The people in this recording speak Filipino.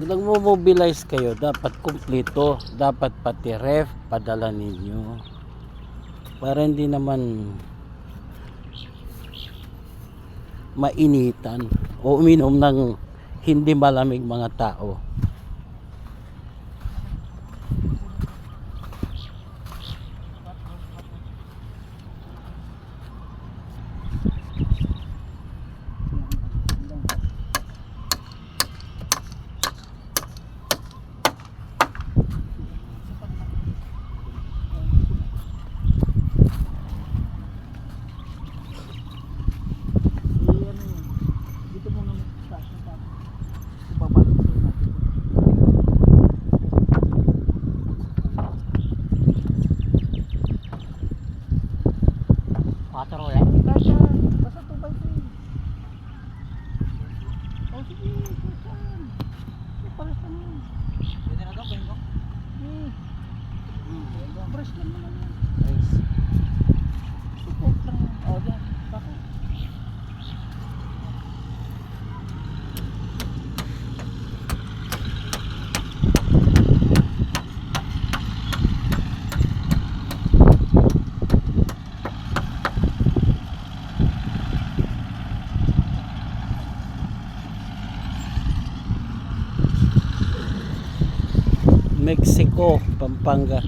Pag nagmo-mobilize kayo, dapat kumpleto. Dapat pati ref, padala ninyo. Para hindi naman mainitan o uminom ng hindi malamig mga tao. Patro ulit. Basta 2x3. O sige, saan? Pares lang yun. Pwede na daw, pwede ko. Pares lang naman yun. Race. Support lang yun. O, dyan. Bakit? Mexico, Pampanga.